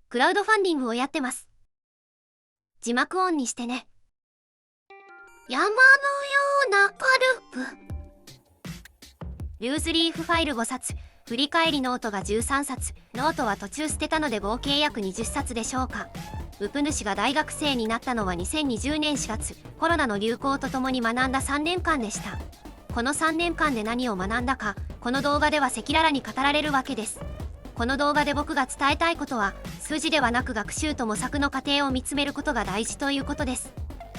クラウドファンディングをやってます。字幕オンにしてね。山のようなパルプ。ルーズリーフファイル5冊、振り返りノートが13冊、ノートは途中捨てたので合計約20冊でしょうか。ウプ主が大学生になったのは2020年4月、コロナの流行とともに学んだ3年間でした。この3年間で何を学んだか、この動画では赤裸々に語られるわけです。この動画で僕が伝えたいことは、数字ではなく学習と模索の過程を見つめることが大事ということです。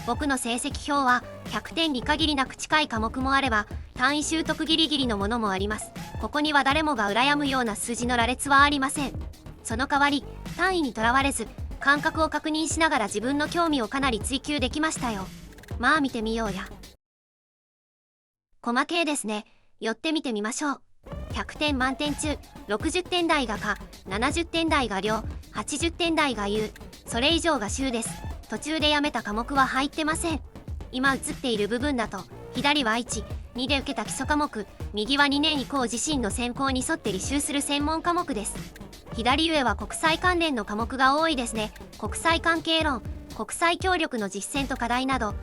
僕の成績表は100点に限りなく近い科目もあれば、単位習得ギリギリのものもあります。ここには誰もが羨むような数字の羅列はありません。その代わり、単位にとらわれず、感覚を確認しながら自分の興味をかなり追求できましたよ。まあ見てみようや。細けいですね。寄ってみてみましょう。100点満点中、60点台が科、70点台が量、80点台が有、それ以上が週です。途中でやめた科目は入ってません。今映っている部分だと、左は1、2で受けた基礎科目、右は2年以降自身の専攻に沿って履修する専門科目です。左上は国際関連の科目が多いですね。国際関係論、国際協力の実践と課題など、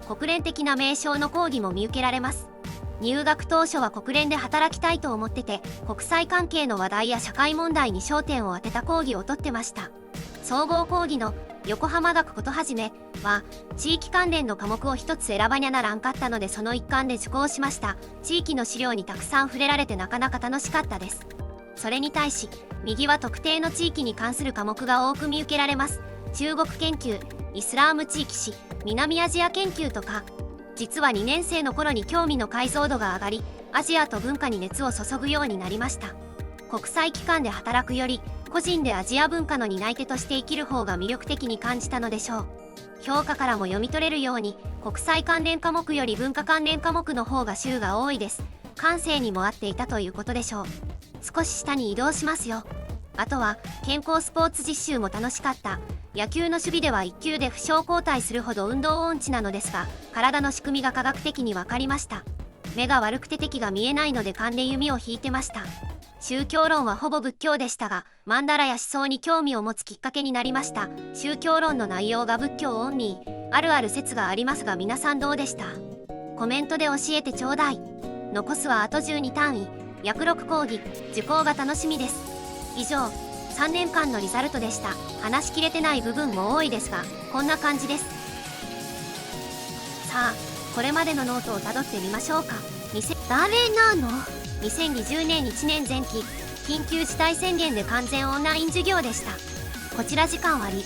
国連的な名称の講義も見受けられます。入学当初は国連で働きたいと思ってて、国際関係の話題や社会問題に焦点を当てた講義をとってました。総合講義の横浜学ことはじめは、地域関連の科目を一つ選ばにゃならんかったのでその一環で受講しました。地域の資料にたくさん触れられてなかなか楽しかったです。それに対し、右は特定の地域に関する科目が多く見受けられます。中国研究、イスラーム地域史、南アジア研究とか。実は2年生の頃に興味の解像度が上がり、アジアと文化に熱を注ぐようになりました。国際機関で働くより、個人でアジア文化の担い手として生きる方が魅力的に感じたのでしょう。評価からも読み取れるように、国際関連科目より文化関連科目の方が週が多いです。感性にも合っていたということでしょう。少し下に移動しますよ。あとは、健康スポーツ実習も楽しかった。野球の守備では1球で負傷交代するほど運動音痴なのですが、体の仕組みが科学的に分かりました。目が悪くて敵が見えないので勘で弓を引いてました。宗教論はほぼ仏教でしたが、曼荼羅や思想に興味を持つきっかけになりました。宗教論の内容が仏教オンリー、あるある説がありますが皆さんどうでした？コメントで教えてちょうだい。残すはあと12単位、約6講義、受講が楽しみです。以上、3年間のリザルトでした。話しきれてない部分も多いですが、こんな感じです。さあ、これまでのノートをたどってみましょうか。誰なの？ 2020 年1年前期、緊急事態宣言で完全オンライン授業でした。こちら時間割。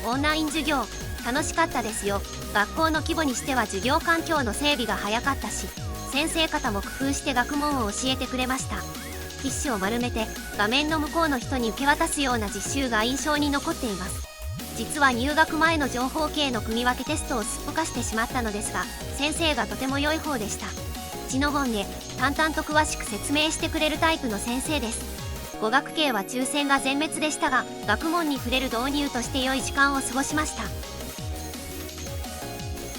オンライン授業、楽しかったですよ。学校の規模にしては授業環境の整備が早かったし、先生方も工夫して学問を教えてくれました。ティッシュを丸めて画面の向こうの人に受け渡すような実習が印象に残っています。実は入学前の情報系の組み分けテストをすっぽかしてしまったのですが、先生がとても良い方でした。字の本で淡々と詳しく説明してくれるタイプの先生です。語学系は抽選が全滅でしたが、学問に触れる導入として良い時間を過ごしました。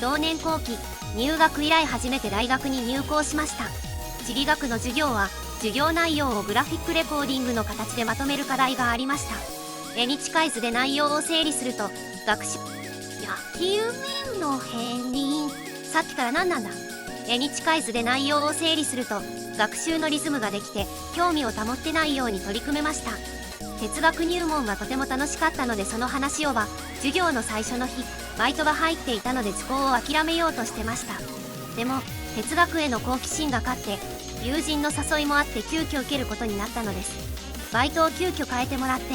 同年後期、入学以来初めて大学に入校しました。地理学の授業は授業内容をグラフィックレコーディングの形でまとめる課題がありました。絵に近い図で内容を整理すると、学習野球面の片鱗、さっきから何なんだ。絵に近い図で内容を整理すると、学習のリズムができて、興味を保ってないように取り組めました。哲学入門がとても楽しかったのでその話を授業の最初の日、バイトが入っていたので受講を諦めようとしてました。でも、哲学への好奇心が勝って、友人の誘いもあって急遽受けることになったのです。バイトを急遽変えてもらって、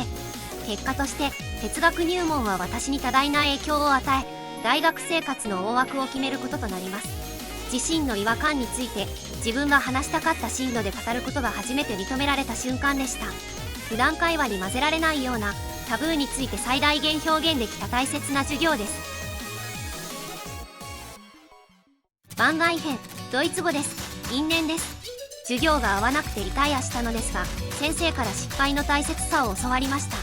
結果として哲学入門は私に多大な影響を与え、大学生活の大枠を決めることとなります。自身の違和感について自分が話したかった進路で語ることが初めて認められた瞬間でした。普段会話に混ぜられないようなタブーについて最大限表現できた大切な授業です。番外編、ドイツ語です。因縁です。授業が合わなくてリタイアしたのですが、先生から失敗の大切さを教わりました。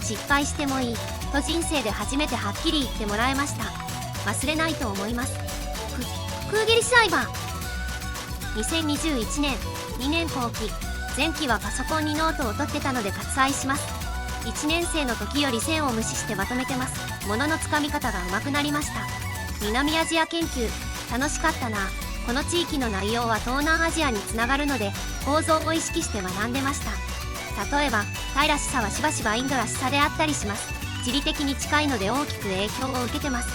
失敗してもいいと人生で初めてはっきり言ってもらえました。忘れないと思います。空切り裁判。2021年2年後期、前期はパソコンにノートを取ってたので割愛します。1年生の時より線を無視してまとめてます。物のつかみ方が上手くなりました。南アジア研究楽しかったな。この地域の内容は東南アジアにつながるので構造を意識して学んでました。例えばタイらしさはしばしばインドらしさであったりします。地理的に近いので大きく影響を受けてます。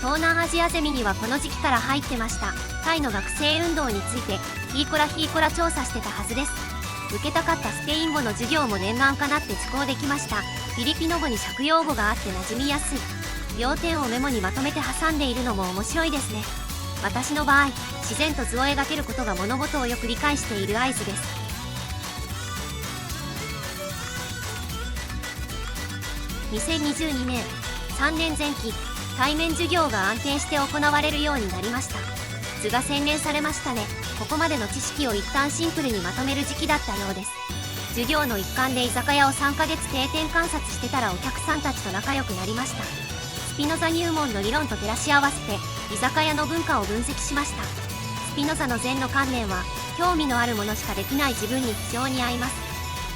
東南アジアゼミにはこの時期から入ってました。タイの学生運動についてヒーコラ調査してたはずです。受けたかったスペイン語の授業も念願かなって受講できました。フィリピノ語に借用語があって馴染みやすい。要点をメモにまとめて挟んでいるのも面白いですね。私の場合、自然と図を描けることが物事をよく理解している合図です。2022年3年前期、対面授業が安定して行われるようになりました。図が洗練されましたね。ここまでの知識を一旦シンプルにまとめる時期だったようです。授業の一環で居酒屋を3ヶ月定点観察してたらお客さんたちと仲良くなりました。スピノザ入門の理論と照らし合わせて居酒屋の文化を分析しました。スピノザの禅の観念は興味のあるものしかできない自分に非常に合います。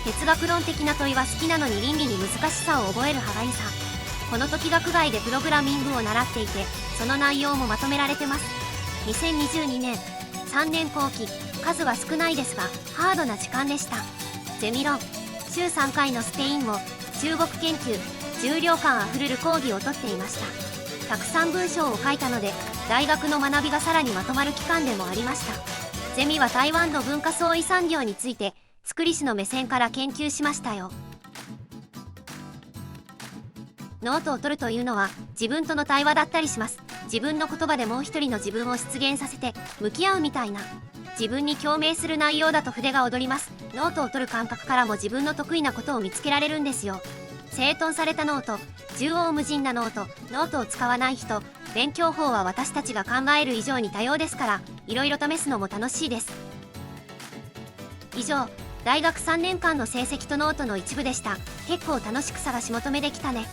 哲学論的な問いは好きなのに倫理に難しさを覚える歯がゆさ。この時学外でプログラミングを習っていてその内容もまとめられてます。2022年3年後期、数は少ないですがハードな時間でした。ゼミ論、週3回のスペイン語、中国研究、重量感あふれる講義をとっていました。たくさん文章を書いたので大学の学びがさらにまとまる期間でもありました。ゼミは台湾の文化創意産業について作り師の目線から研究しましたよ。ノートを取るというのは自分との対話だったりします。自分の言葉でもう一人の自分を出現させて向き合うみたいな。自分に共鳴する内容だと筆が躍ります。ノートを取る感覚からも自分の得意なことを見つけられるんですよ。整頓されたノート、縦横無尽なノートを使わない人、勉強法は私たちが考える以上に多様ですから、いろいろ試すのも楽しいです。以上、大学3年間の成績とノートの一部でした。結構楽しく探し求めできたね。